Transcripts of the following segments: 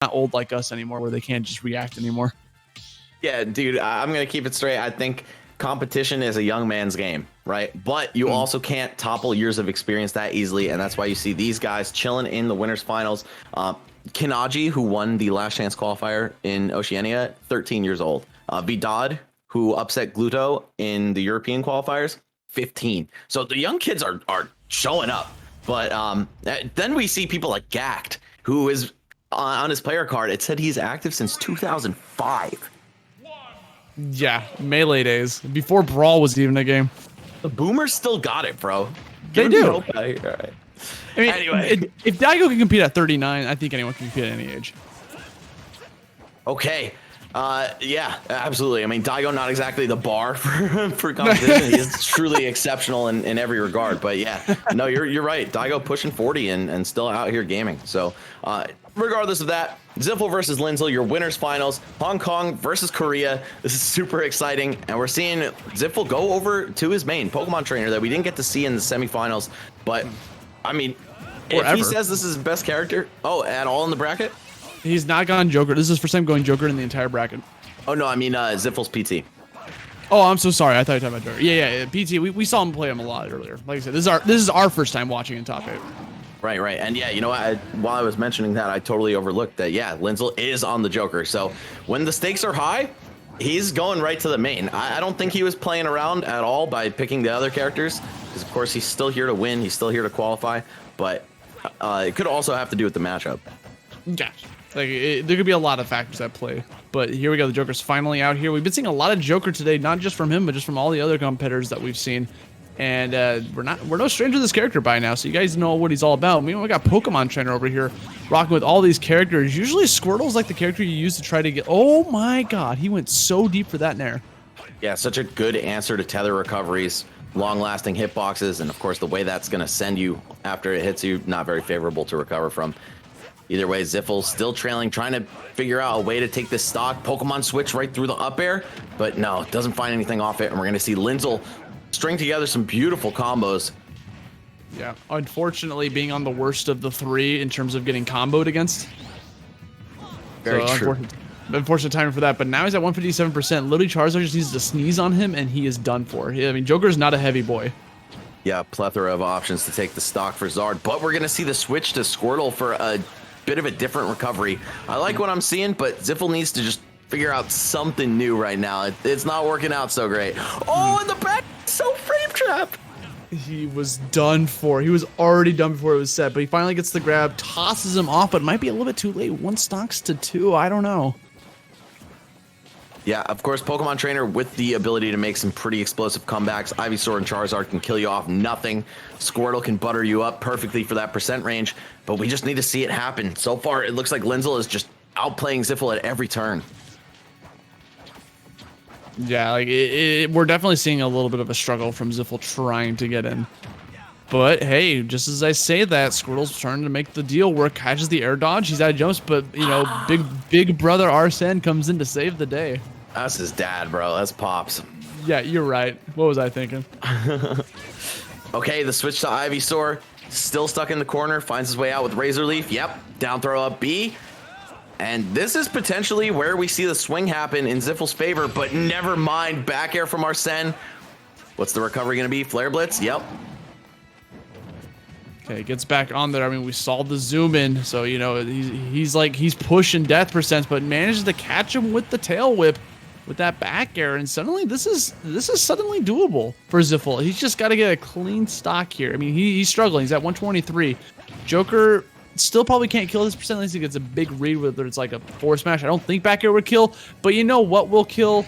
not old like us anymore, where they can't just react anymore. Yeah, dude, I'm going to keep it straight. I think competition is a young man's game, right? But you also can't topple years of experience that easily, and that's why you see these guys chilling in the winners finals. Kinaji, who won the last chance qualifier in Oceania, 13 years old. Vidad, who upset Gluto in the European qualifiers, 15. So the young kids are showing up. But then we see people like Gact, who is on his player card. It said he's active since 2005. Yeah, Melee days, before Brawl was even a game. The Boomers still got it, bro. They do. All right. I mean, Anyway, if Daigo can compete at 39, I think anyone can compete at any age. okay. Yeah, absolutely. I mean, Daigo not exactly the bar for competition. He's truly exceptional in every regard. But yeah, no, you're right. Daigo pushing 40 and still out here gaming. So regardless of that, XIFL versus LynZle, your winners finals. Hong Kong versus Korea. This is super exciting, and we're seeing XIFL go over to his main Pokemon trainer that we didn't get to see in the semifinals. But I mean, if he says this is his best character, at all in the bracket. He's not gone Joker. This is his first time going Joker in the entire bracket. Oh, no, I mean XIFL's PT. Oh, I'm so sorry. I thought you were talking about Joker. Yeah, PT. We saw him play him a lot earlier. Like I said, this is our first time watching in top 8. Right. And yeah, you know what? While I was mentioning that, I totally overlooked that, yeah, LynZle is on the Joker. So when the stakes are high, he's going right to the main. I don't think he was playing around at all by picking the other characters, because, of course, he's still here to win. He's still here to qualify. But it could also have to do with the matchup. Yeah. There could be a lot of factors at play, but here we go. The Joker's finally out here. We've been seeing a lot of Joker today, not just from him, but just from all the other competitors that we've seen. And we're no stranger to this character by now, so you guys know what he's all about. Meanwhile, we got Pokemon Trainer over here rocking with all these characters. Usually Squirtle's like the character you use to try to get. Oh my God, he went so deep for that Nair. Yeah, such a good answer to tether recoveries, long-lasting hitboxes, and of course the way that's going to send you after it hits you, not very favorable to recover from. Either way, XIFL still trailing, trying to figure out a way to take this stock. Pokemon switch right through the up air, but no, doesn't find anything off it. And we're going to see LynZle string together some beautiful combos. Yeah, unfortunately being on the worst of the 3 in terms of getting comboed against. Very true. Unfortunate timing for that, but now he's at 157%. Literally, Charizard just needs to sneeze on him, and he is done for. I mean, Joker's not a heavy boy. Yeah, plethora of options to take the stock for Zard, but we're going to see the switch to Squirtle for a bit of a different recovery. I like what I'm seeing, but XIFL needs to just figure out something new right now. It's not working out so great. Oh, in the back, so frame trap. He was done for. He was already done before it was set, but he finally gets the grab, tosses him off, but it might be a little bit too late. 1 stocks to 2. I don't know. Yeah, of course, Pokemon Trainer with the ability to make some pretty explosive comebacks. Ivysaur and Charizard can kill you off nothing. Squirtle can butter you up perfectly for that percent range, but we just need to see it happen. So far, it looks like LynZle is just outplaying XIFL at every turn. Yeah, like we're definitely seeing a little bit of a struggle from XIFL trying to get in. But hey, just as I say that, Squirtle's trying to make the deal work, catches the air dodge. He's out of jumps, but you know, big brother Arsene comes in to save the day. That's his dad, bro. That's Pops. Yeah, you're right. What was I thinking? Okay, the switch to Ivysaur. Still stuck in the corner. Finds his way out with Razor Leaf. Yep. Down throw up B. And this is potentially where we see the swing happen in XIFL's favor, but never mind. Back air from Arsene. What's the recovery going to be? Flare Blitz? Yep. Okay, gets back on there. I mean, we saw the zoom in, so you know he's pushing death percents, but manages to catch him with the tail whip, with that back air, and suddenly this is suddenly doable for XIFL. He's just got to get a clean stock here. I mean, he's struggling. He's at 123. Joker still probably can't kill this percent unless he gets a big read, whether it's like a force smash. I don't think back air would kill, but you know what will kill?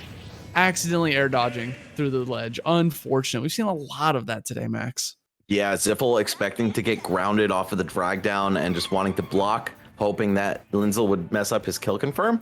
Accidentally air dodging through the ledge. Unfortunate. We've seen a lot of that today, Max. Yeah, XIFL expecting to get grounded off of the drag down and just wanting to block, hoping that LynZle would mess up his kill confirm.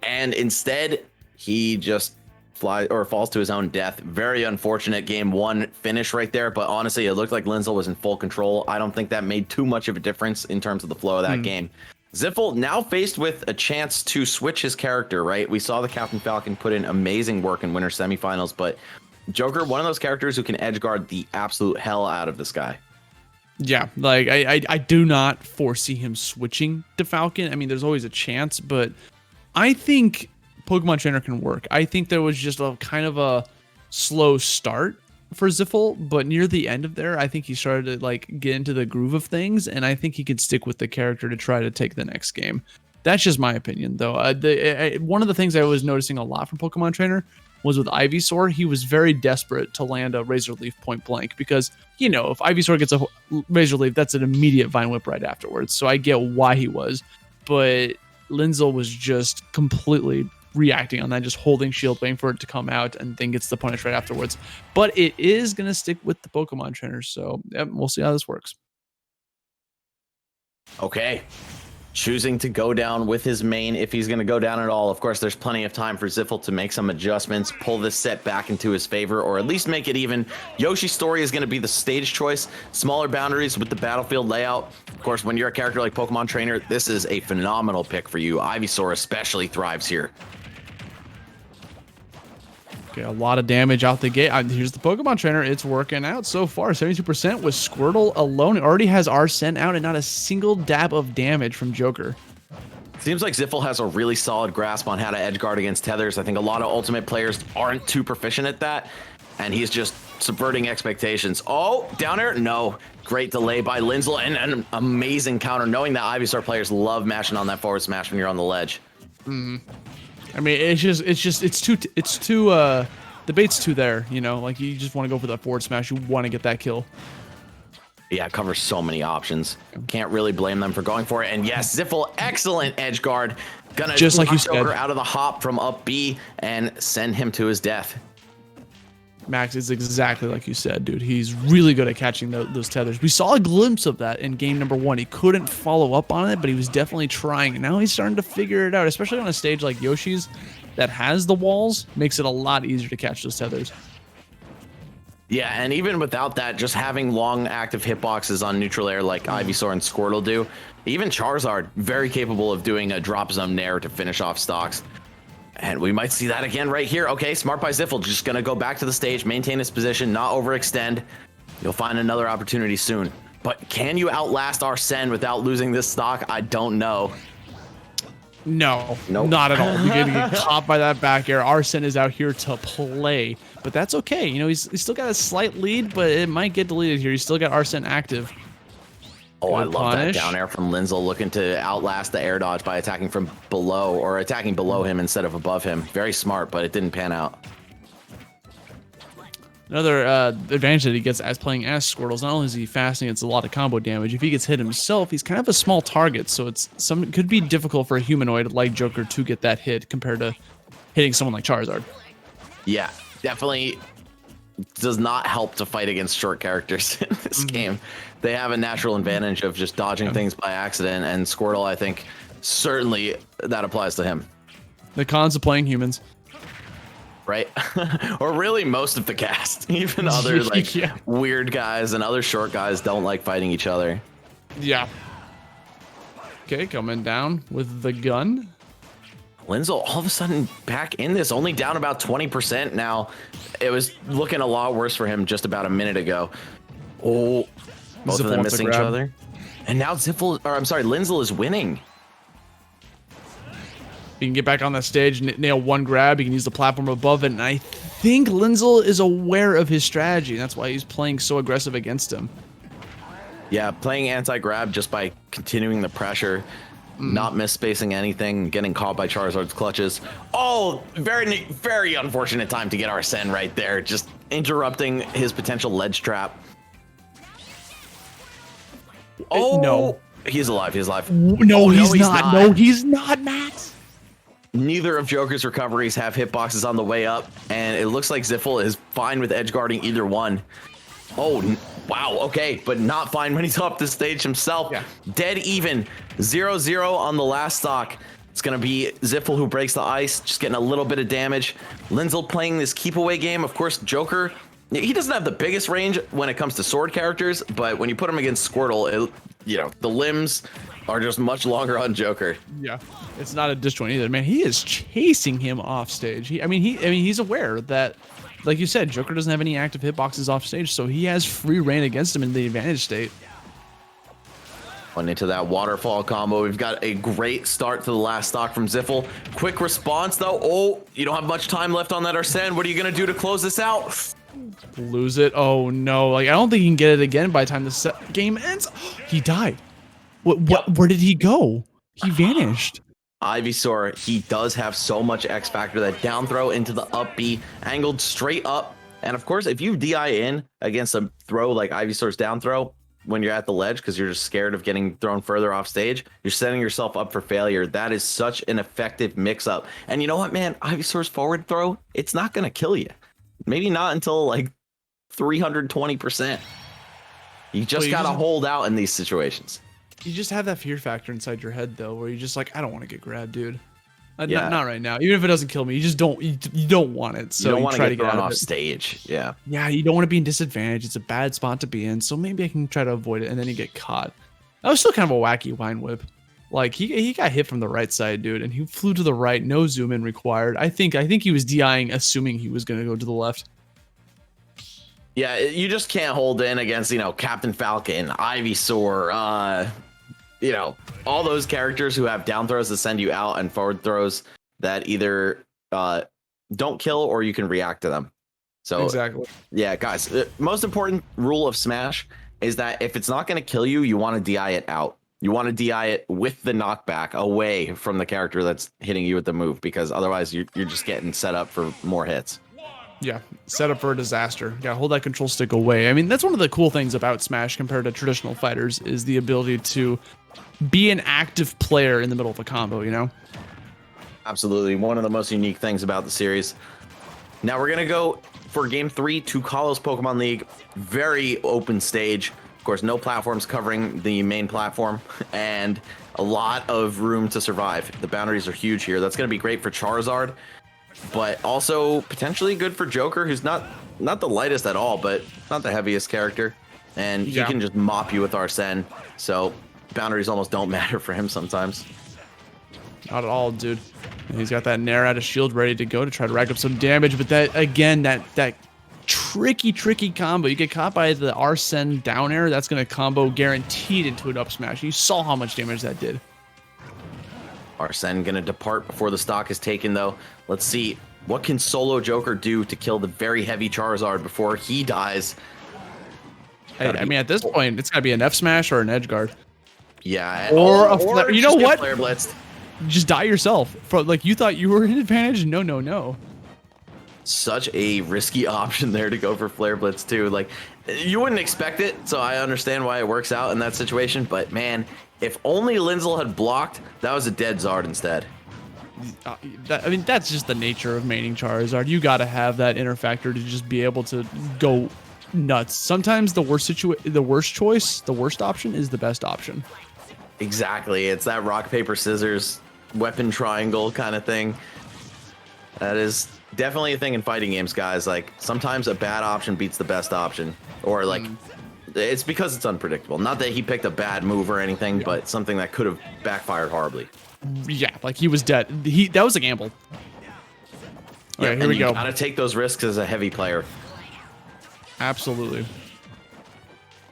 And instead, he just falls to his own death. Very unfortunate game 1 finish right there. But honestly, it looked like LynZle was in full control. I don't think that made too much of a difference in terms of the flow of that game. XIFL now faced with a chance to switch his character, right? We saw the Captain Falcon put in amazing work in winter semifinals, but Joker, one of those characters who can edge guard the absolute hell out of this guy. Yeah, like I do not foresee him switching to Falcon. I mean, there's always a chance, but I think Pokemon Trainer can work. I think there was just a kind of a slow start for XIFL, but near the end of there, I think he started to like get into the groove of things, and I think he could stick with the character to try to take the next game. That's just my opinion, though. One of the things I was noticing a lot from Pokemon Trainer was with Ivysaur. He was very desperate to land a Razor Leaf point blank because, you know, if Ivysaur gets a Razor Leaf, that's an immediate Vine Whip right afterwards. So I get why he was, but LynZle was just completely reacting on that, just holding shield, waiting for it to come out, and then gets the punish right afterwards. But it is going to stick with the Pokemon trainers, so yeah, we'll see how this works. Okay. Choosing to go down with his main, if he's going to go down at all. Of course, there's plenty of time for XIFL to make some adjustments, pull this set back into his favor, or at least make it even. Yoshi's story is going to be the stage choice, smaller boundaries with the battlefield layout. Of course, when you're a character like Pokemon Trainer, this is a phenomenal pick for you. Ivysaur especially thrives here. Okay, a lot of damage out the gate. Here's the Pokemon Trainer. It's working out so far. 72% with Squirtle alone. It already has Arsene out and not a single dab of damage from Joker. Seems like XIFL has a really solid grasp on how to edge guard against tethers. I think a lot of Ultimate players aren't too proficient at that, and he's just subverting expectations. Oh, down air? No. Great delay by LynZle and an amazing counter, knowing that Ivysaur players love mashing on that forward smash when you're on the ledge. I mean, it's too, the bait's too there, you know, like you just want to go for that forward smash. You want to get that kill. Yeah, it covers so many options. Can't really blame them for going for it. And yes, XIFL, excellent edge guard. Gonna just like you said, Joker out of the hop from up B and send him to his death. Max, is exactly like you said, dude. He's really good at catching those tethers. We saw a glimpse of that in game number 1. He couldn't follow up on it, but he was definitely trying. And now he's starting to figure it out, especially on a stage like Yoshi's that has the walls, makes it a lot easier to catch those tethers. Yeah, and even without that, just having long active hitboxes on neutral air like Ivysaur and Squirtle do, even Charizard, very capable of doing a drop zone nair to finish off stocks. And we might see that again right here. Okay, smart by XIFL, just going to go back to the stage, maintain his position, not overextend. You'll find another opportunity soon. But can you outlast Arsene without losing this stock? I don't know. No, nope. Not at all. You're going to get caught by that back air. Arsene is out here to play, but that's okay. You know, he's still got a slight lead, but it might get deleted here. He's still got Arsene active. Oh, I love that down air from LynZle, looking to outlast the air dodge by attacking from below, or attacking below him instead of above him. Very smart, but it didn't pan out. Another advantage that he gets as playing as Squirtle is not only is he fast and gets a lot of combo damage, if he gets hit himself, he's kind of a small target, so it could be difficult for a humanoid like Joker to get that hit compared to hitting someone like Charizard. Yeah, definitely does not help to fight against short characters in this game. They have a natural advantage of just dodging things by accident, and Squirtle, I think, certainly that applies to him. The cons of playing humans. Right? Or really most of the cast. Even other like weird guys and other short guys don't like fighting each other. Yeah. Okay, coming down with the gun. LynZle all of a sudden back in this, only down about 20% now. It was looking a lot worse for him just about a minute ago. Oh, both of them missing each other. And now LynZle is winning. He can get back on that stage, nail one grab. He can use the platform above it. And I think LynZle is aware of his strategy. That's why he's playing so aggressive against him. Yeah, playing anti-grab just by continuing the pressure. Not misspacing anything, getting caught by Charizard's clutches. Oh, very, very unfortunate time to get Arsene right there. Just interrupting his potential ledge trap. Oh, no. He's alive. He's alive. No, he's not. No, he's not, Max. Neither of Joker's recoveries have hitboxes on the way up, and it looks like XIFL is fine with edge guarding either one. Oh, wow, okay, but not fine when he's off the stage himself. Yeah. Dead even, 0-0 on the last stock. It's going to be XIFL who breaks the ice, just getting a little bit of damage. LynZle playing this keep away game. Of course, Joker, he doesn't have the biggest range when it comes to sword characters, but when you put him against Squirtle, the limbs are just much longer on Joker. Yeah, it's not a disjoint either. Man, he is chasing him off stage. He's aware that, like you said, Joker doesn't have any active hitboxes off stage, so he has free reign against him in the advantage state. Went into that waterfall combo. We've got a great start to the last stock from XIFL. Quick response, though. Oh, you don't have much time left on that Arsene. What are you going to do to close this out? Lose it. Oh, no. Like, I don't think he can get it again by the time the game ends. He died. Where did he go? He vanished. Ivysaur, he does have so much X factor. That down throw into the up B, angled straight up. And of course, if you DI in against a throw like Ivysaur's down throw, when you're at the ledge because you're just scared of getting thrown further off stage, you're setting yourself up for failure. That is such an effective mix-up. And you know what, man? Ivysaur's forward throw, it's not going to kill you. Maybe not until like 320%. You just got to hold out in these situations. You just have that fear factor inside your head, though, where you're just like, I don't want to get grabbed, dude. Not right now. Even if it doesn't kill me, you just don't. You don't want it. So you don't want to get thrown off stage. Yeah. Yeah, you don't want to be in disadvantage. It's a bad spot to be in. So maybe I can try to avoid it, and then you get caught. That was still kind of a wacky wine whip. Like he got hit from the right side, dude, and he flew to the right. No zoom in required. I think he was DIing, assuming he was going to go to the left. Yeah, you just can't hold in against Captain Falcon, Ivysaur. All those characters who have down throws that send you out and forward throws that either don't kill or you can react to them. So exactly. Yeah, guys, the most important rule of Smash is that if it's not going to kill you, you want to DI it out. You want to DI it with the knockback away from the character that's hitting you with the move, because otherwise you're just getting set up for more hits. Yeah, set up for a disaster. Yeah, hold that control stick away. I mean, that's one of the cool things about Smash compared to traditional fighters is the ability to be an active player in the middle of a combo, Absolutely. One of the most unique things about the series. Now we're going to go for game 3 to Kalos Pokemon League. Very open stage. Of course, no platforms covering the main platform and a lot of room to survive. The boundaries are huge here. That's going to be great for Charizard, but also potentially good for Joker, who's not the lightest at all, but not the heaviest character. And he can just mop you with Arsene. So boundaries almost don't matter for him sometimes. Not at all, dude. And he's got that Nair out of shield ready to go to try to rack up some damage, but that tricky combo. You get caught by the Arsene down air, that's going to combo guaranteed into an up smash. You saw how much damage that did. Arsene going to depart before the stock is taken, though. Let's see, what can solo Joker do to kill the very heavy Charizard before he dies? I mean, at this point, it's got to be an F smash or an edge guard. Yeah. Or you know what? Flare blitzed. Just die yourself. Like, you thought you were in advantage? No. Such a risky option there to go for Flare Blitz, too. Like, you wouldn't expect it, so I understand why it works out in that situation. But, man, if only LynZle had blocked, that was a dead Zard instead. I mean, that's just the nature of maining Charizard. You got to have that inner factor to just be able to go nuts. Sometimes the worst choice, the worst option is the best option. Exactly. It's that rock, paper, scissors, weapon triangle kind of thing. That is definitely a thing in fighting games, guys. Like, sometimes a bad option beats the best option. Or, like, it's because it's unpredictable. Not that he picked a bad move or anything, but something that could have backfired horribly. Yeah, like he was dead. That was a gamble. Yeah, here we go. You gotta take those risks as a heavy player. Absolutely.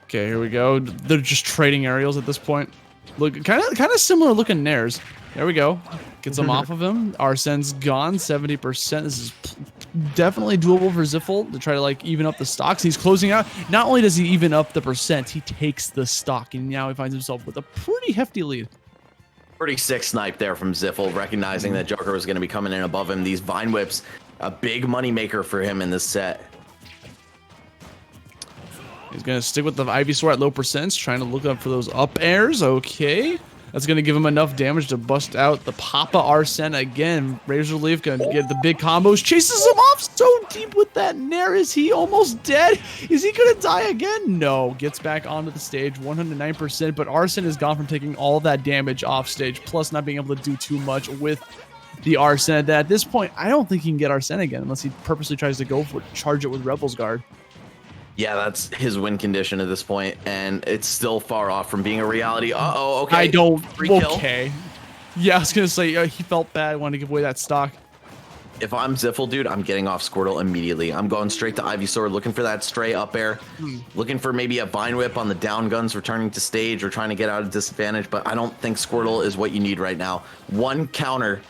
Okay, here we go. They're just trading aerials at this point. Look, kind of similar looking Nairs. There we go. Gets them off of him. Arsene's gone, 70%. This is definitely doable for XIFL to try to like even up the stocks. He's closing out. Not only does he even up the percent, he takes the stock, and now he finds himself with a pretty hefty lead. Pretty sick snipe there from XIFL, recognizing that Joker was going to be coming in above him. These Vine Whips, a big money maker for him in this set. He's going to stick with the Ivysaur at low percents, trying to look up for those up airs. Okay. That's going to give him enough damage to bust out the Papa Arsene again. Razor Leaf going to get the big combos. Chases him off so deep with that Nair. Is he almost dead? Is he going to die again? No. Gets back onto the stage, 109%. But Arsene is gone from taking all that damage off stage, plus not being able to do too much with the Arsene. That at this point, I don't think he can get Arsene again unless he purposely tries to go for it, charge it with Rebel's Guard. Yeah, that's his win condition at this point, and it's still far off from being a reality. Uh-oh, okay. I don't... Free kill. Okay. Yeah, I was going to say, he felt bad, wanted to give away that stock. If I'm XIFL, dude, I'm getting off Squirtle immediately. I'm going straight to Ivysaur, looking for that stray up air, looking for maybe a Vine Whip on the down guns returning to stage or trying to get out of disadvantage, but I don't think Squirtle is what you need right now. One counter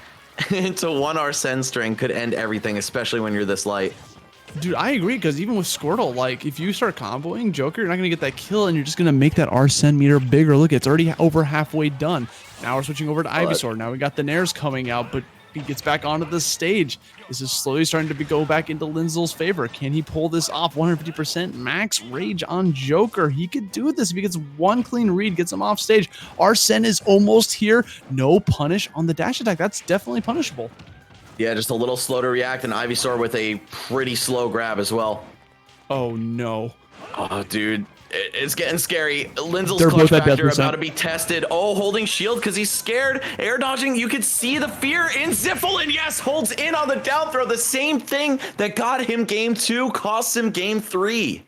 into one Arsene string could end everything, especially when you're this light. Dude, I agree, because even with Squirtle, like, if you start comboing Joker, you're not going to get that kill, and you're just going to make that Arsene meter bigger. Look, it's already over halfway done. Now we're switching over to Ivysaur. Now we got the Nairs coming out, but he gets back onto the stage. This is slowly starting to go back into LynZle's favor. Can he pull this off? 150% max rage on Joker. He could do this if he gets one clean read, gets him off stage. Arsene is almost here. No punish on the dash attack. That's definitely punishable. Yeah, just a little slow to react, and Ivysaur with a pretty slow grab as well. Oh, no. Oh, dude. It's getting scary. LynZle's clutch factor about to be tested. Oh, holding shield because he's scared. Air dodging. You could see the fear in XIFL. And yes, holds in on the down throw. The same thing that got him game 2 costs him game 3.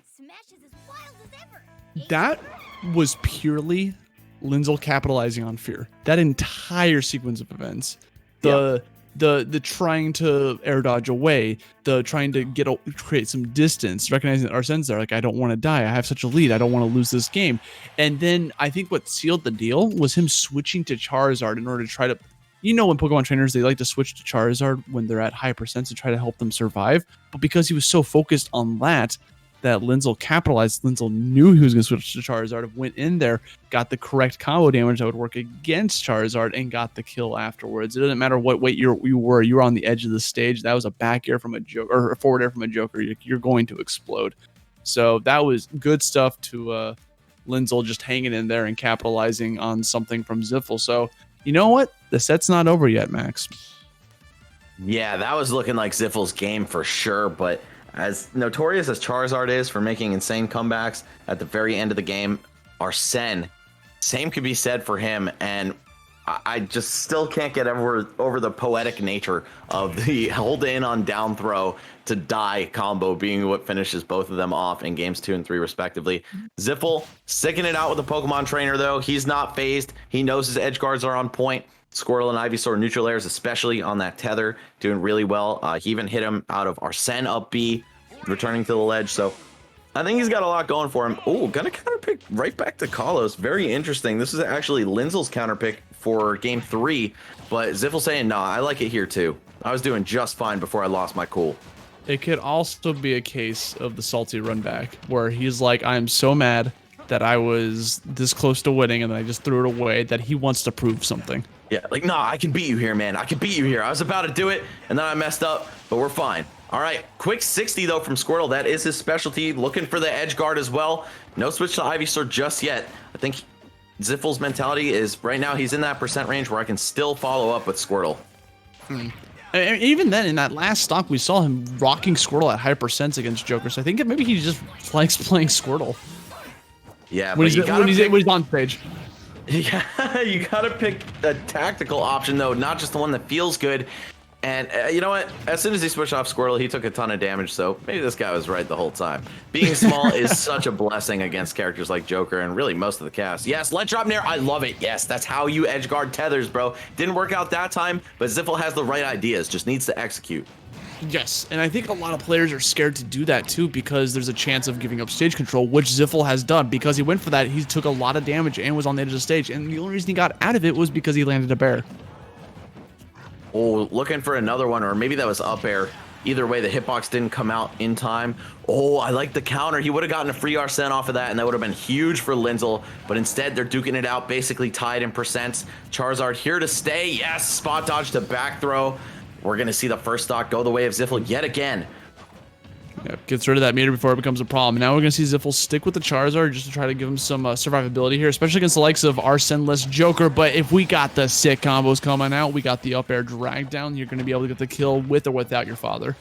That was purely LynZle capitalizing on fear. That entire sequence of events. The trying to air dodge away, the trying to create some distance, recognizing that Arsene's there, like, I don't want to die, I have such a lead, I don't want to lose this game. And then I think what sealed the deal was him switching to Charizard in order to try to, you know, when Pokemon trainers, they like to switch to Charizard when they're at high percents to try to help them survive. But because he was so focused on that LynZle capitalized, LynZle knew he was going to switch to Charizard, went in there, got the correct combo damage that would work against Charizard, and got the kill afterwards. It doesn't matter what weight you were on the edge of the stage. That was a back air from a Joker, or a forward air from a Joker. You're going to explode. So that was good stuff to LynZle just hanging in there and capitalizing on something from XIFL. So, you know what? The set's not over yet, Max. Yeah, that was looking like XIFL's game for sure, but as notorious as Charizard is for making insane comebacks at the very end of the game, Arsene, same could be said for him. And I just still can't get over the poetic nature of the hold in on down throw to die combo being what finishes both of them off in games 2 and 3 respectively. XIFL sticking it out with the Pokemon trainer though. He's not phased. He knows his edge guards are on point. Squirtle and Ivysaur neutral airs, especially on that tether, doing really well. He even hit him out of Arsene up B, returning to the ledge. So I think he's got a lot going for him. Oh, gonna counter pick right back to Kalos. Very interesting. This is actually LynZle's counter pick for game 3, but XIFL saying, nah, I like it here too. I was doing just fine before I lost my cool. It could also be a case of the salty run back, where he's like, I'm so mad that I was this close to winning and then I just threw it away, that he wants to prove something. Yeah, like, nah, I can beat you here, man. I can beat you here. I was about to do it, and then I messed up, but we're fine. All right, quick 60, though, from Squirtle. That is his specialty. Looking for the edge guard as well. No switch to Ivysaur just yet. I think XIFL's mentality is right now he's in that percent range where I can still follow up with Squirtle. Even then, in that last stock, we saw him rocking Squirtle at high percents against Joker, so I think maybe he just likes playing Squirtle. Yeah, when he's on stage. Yeah, you gotta pick a tactical option though, not just the one that feels good. And you know what? As soon as he switched off Squirtle, he took a ton of damage. So maybe this guy was right the whole time. Being small is such a blessing against characters like Joker and really most of the cast. Yes, let drop Nair. I love it. Yes, that's how you edge guard tethers, bro. Didn't work out that time, but XIFL has the right ideas. Just needs to execute. Yes, and I think a lot of players are scared to do that too because there's a chance of giving up stage control, which XIFL has done. Because he went for that, he took a lot of damage and was on the edge of the stage, and the only reason he got out of it was because he landed a bear. Oh, looking for another one, or maybe that was up air. Either way, the hitbox didn't come out in time. Oh, I like the counter. He would have gotten a free Arsene off of that, and that would have been huge for LynZle. But instead, they're duking it out, basically tied in percents. Charizard here to stay. Yes, spot dodge to back throw. We're going to see the first stock go the way of XIFL yet again. Yeah, gets rid of that meter before it becomes a problem. Now we're going to see XIFL stick with the Charizard just to try to give him some survivability here, especially against the likes of Arsene-less Joker. But if we got the sick combos coming out, we got the up air drag down, you're going to be able to get the kill with or without your father.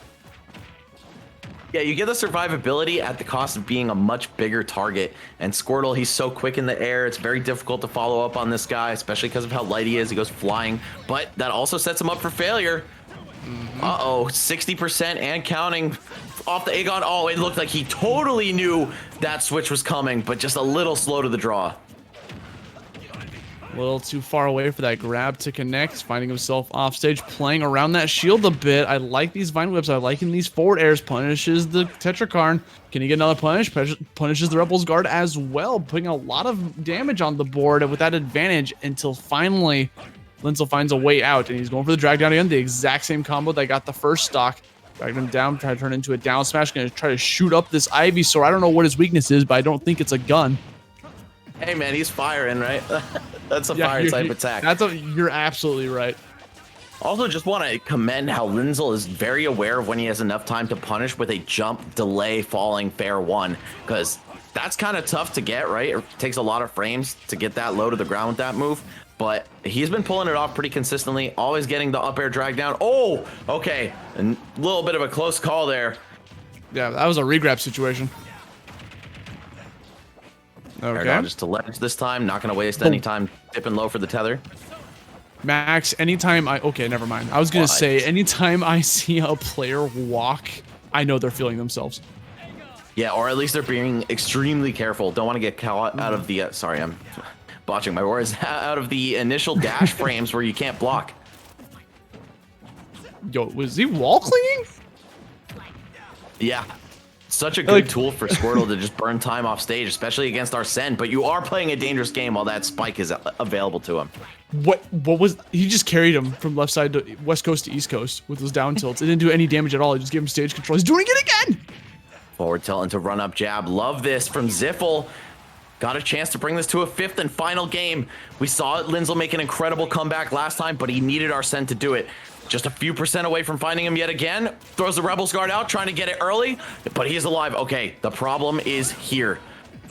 Yeah, you get the survivability at the cost of being a much bigger target. And Squirtle, he's so quick in the air. It's very difficult to follow up on this guy, especially because of how light he is. He goes flying, but that also sets him up for failure. Uh-oh, 60% and counting off the Aegon. Oh, it looked like he totally knew that switch was coming, but just a little slow to the draw. A little too far away for that grab to connect, finding himself off stage, playing around that shield a bit. I like these vine whips. I like in these forward airs. Punishes the Tetrakarn. Can he get another punish? Punishes the Rebel's Guard as well, putting a lot of damage on the board with that advantage until finally LynZle finds a way out, and he's going for the drag down again. The exact same combo that got the first stock. Dragged him down, try to turn into a down smash. Gonna try to shoot up this Ivysaur. I don't know what his weakness is, but I don't think it's a gun. Hey man, he's firing, right? That's a fire type attack. You're absolutely right. Also, just want to commend how LynZle is very aware of when he has enough time to punish with a jump, delay, falling, fair one, because that's kind of tough to get, right? It takes a lot of frames to get that low to the ground with that move, but he's been pulling it off pretty consistently, always getting the up air drag down. Oh, okay, a little bit of a close call there. Yeah, that was a regrab situation. Okay. Just to ledge this time, not going to waste any time dipping low for the tether. Max, anytime okay, never mind. I was going to say, anytime I see a player walk, I know they're feeling themselves. Yeah, or at least they're being extremely careful. Don't want to get caught out of the, sorry, I'm botching my words, out of the initial dash frames where you can't block. Yo, was he wall clinging? Yeah. Such a good tool for Squirtle to just burn time off stage, especially against Arsene, but you are playing a dangerous game while that spike is available to him. What was, he just carried him from left side to west coast to east coast with those down tilts. It didn't do any damage at all. He just gave him stage control. He's doing it again! Forward tilt into run up jab. Love this from XIFL. Got a chance to bring this to a fifth and final game. We saw LynZle make an incredible comeback last time, but he needed Arsene to do it. Just a few percent away from finding him yet again. Throws the Rebel's Guard out, trying to get it early, but he's alive. Okay, the problem is here.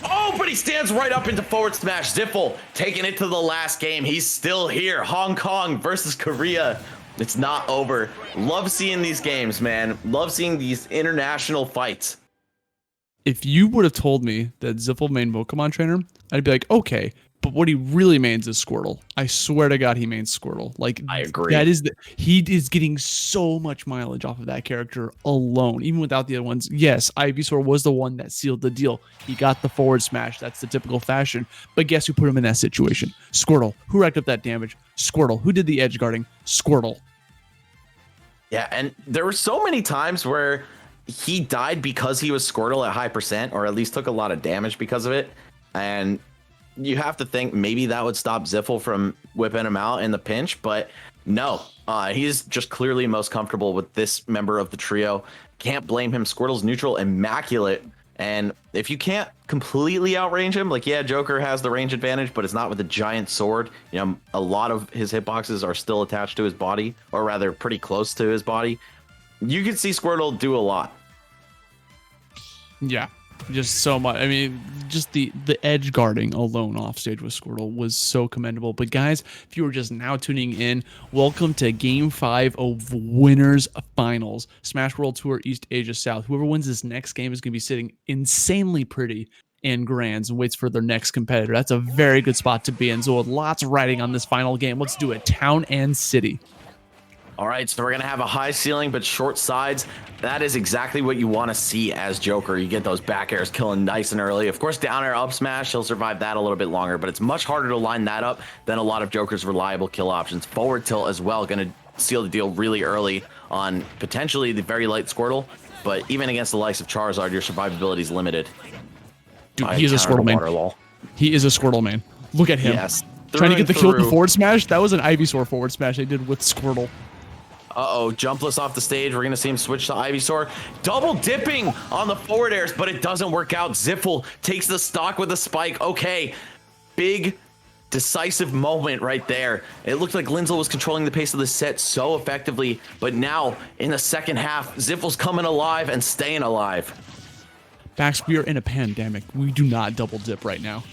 Oh, but he stands right up into forward smash. XIFL taking it to the last game. He's still here. Hong Kong versus Korea. It's not over. Love seeing these games, man. Love seeing these international fights. If you would have told me that XIFL main Pokemon trainer, I'd be like, okay, but what he really mains is Squirtle. I swear to God, he mains Squirtle. Like, I agree. He is getting so much mileage off of that character alone, even without the other ones. Yes, Ivysaur was the one that sealed the deal. He got the forward smash. That's the typical fashion. But guess who put him in that situation? Squirtle. Who racked up that damage? Squirtle. Who did the edge guarding? Squirtle. Yeah, and there were so many times where he died because he was Squirtle at high percent, or at least took a lot of damage because of it. And you have to think maybe that would stop XIFL from whipping him out in the pinch, but no, he's just clearly most comfortable with this member of the trio. Can't blame him. Squirtle's neutral, immaculate. And if you can't completely outrange him, like, yeah, Joker has the range advantage, but it's not with a giant sword. You know, a lot of his hitboxes are still attached to his body, or rather pretty close to his body. You can see Squirtle do a lot. Yeah, just so much. I mean, just the edge guarding alone off stage with Squirtle was so commendable. But guys, if you were just now tuning in, welcome to Game 5 of Winners Finals, Smash World Tour East Asia South. Whoever wins this next game is going to be sitting insanely pretty in grands and waits for their next competitor. That's a very good spot to be in. So with lots riding on this final game, let's do it. Town and City. All right, so we're going to have a high ceiling but short sides. That is exactly what you want to see as Joker. You get those back airs killing nice and early. Of course, down air up smash, he'll survive that a little bit longer, but it's much harder to line that up than a lot of Joker's reliable kill options. Forward tilt as well, going to seal the deal really early on potentially the very light Squirtle, but even against the likes of Charizard, your survivability is limited. Dude, he is a Squirtle main. He is a Squirtle main. Look at him. Yes. Trying to get the kill with the forward smash. That was an Ivysaur forward smash they did with Squirtle. Uh-oh, jumpless off the stage. We're going to see him switch to Ivysaur. Double dipping on the forward airs, but it doesn't work out. XIFL takes the stock with a spike. Okay, big decisive moment right there. It looked like LynZle was controlling the pace of the set so effectively, but now in the second half, XIFL's coming alive and staying alive. Max, we are in a pandemic. We do not double dip right now.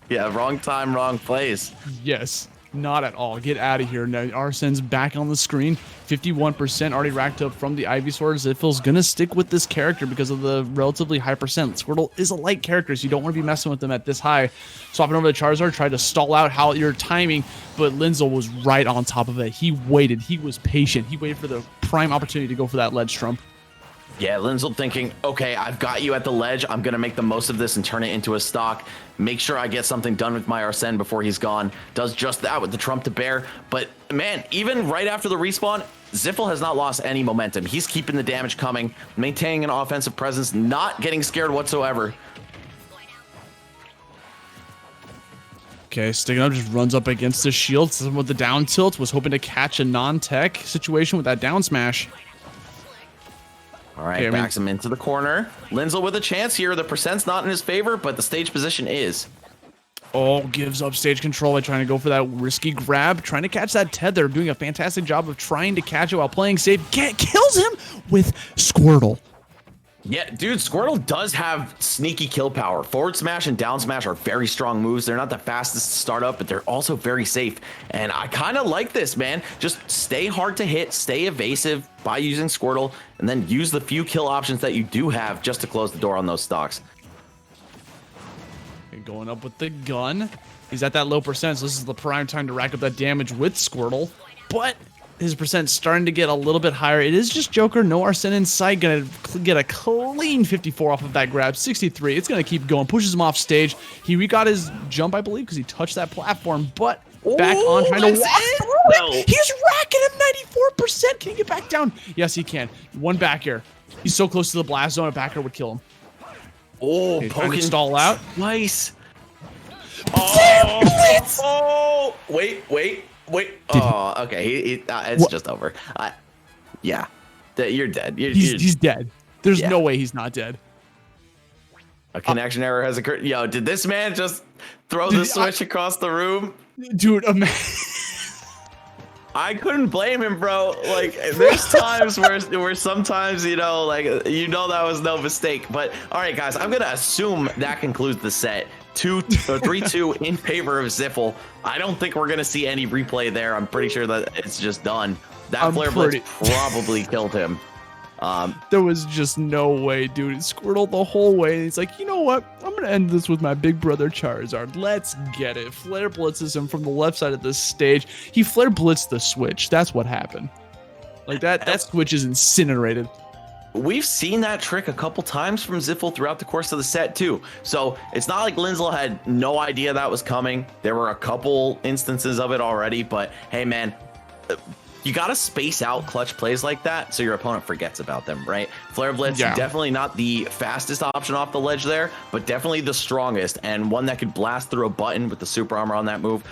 Yeah, wrong time, wrong place. Yes. Not at all. Get out of here. Now, Arsene's back on the screen. 51% already racked up from the Ivysaur. XIFL's going to stick with this character because of the relatively high percent. Squirtle is a light character, so you don't want to be messing with them at this high. Swapping over to Charizard, tried to stall out how your timing, but LynZle was right on top of it. He waited. He was patient. He waited for the prime opportunity to go for that ledge trump. Yeah, LynZle thinking, okay, I've got you at the ledge. I'm going to make the most of this and turn it into a stock. Make sure I get something done with my Arsene before he's gone. Does just that with the Trump to bear. But man, even right after the respawn, XIFL has not lost any momentum. He's keeping the damage coming, maintaining an offensive presence, not getting scared whatsoever. Okay, sticking up, just runs up against the shield. Someone with the down tilt was hoping to catch a non-tech situation with that down smash. All right, backs him into the corner. LynZle with a chance here. The percent's not in his favor, but the stage position is. Oh, gives up stage control by trying to go for that risky grab. Trying to catch that tether. Doing a fantastic job of trying to catch it while playing safe. Kills him with Squirtle. Yeah, dude, Squirtle does have sneaky kill power. Forward smash and down smash are very strong moves. They're not the fastest to start up, but they're also very safe. And I kind of like this, man. Just stay hard to hit, stay evasive by using Squirtle, and then use the few kill options that you do have just to close the door on those stocks. And going up with the gun. He's at that low percent, so this is the prime time to rack up that damage with Squirtle. But his percent's starting to get a little bit higher. It is just Joker, no Arsene in sight. Gonna get a clean 54 off of that grab. 63. It's gonna keep going. Pushes him off stage. He got his jump, I believe, because he touched that platform. But back on, trying to walk through it. He's racking him 94%. Can he get back down? Yes, he can. One back air. He's so close to the blast zone. A back air would kill him. Oh, okay, poking stall out. Nice. Oh, wait. Oh, okay. It's just over. Yeah, you're dead. He's dead. There's no way he's not dead. A connection error has occurred. Yo, did this man just throw the switch across the room? Dude, I couldn't blame him, bro. Like, there's times where sometimes, that was no mistake. But all right, guys, I'm gonna assume that concludes the set. 3-2 in favor of XIFL. I don't think we're gonna see any replay there. I'm pretty sure that it's just done. That Flare Blitz probably killed him. There was just no way, dude. It Squirtled the whole way. He's like, you know what? I'm going to end this with my big brother Charizard. Let's get it. Flare blitzes him from the left side of this stage. He Flare blitzed the switch. That's what happened. Like, that switch is incinerated. We've seen that trick a couple times from XIFL throughout the course of the set, too. So it's not like LynZle had no idea that was coming. There were a couple instances of it already. But, hey, man, you got to space out clutch plays like that so your opponent forgets about them, right? Flare Blitz, definitely not the fastest option off the ledge there, but definitely the strongest, and one that could blast through a button with the super armor on that move.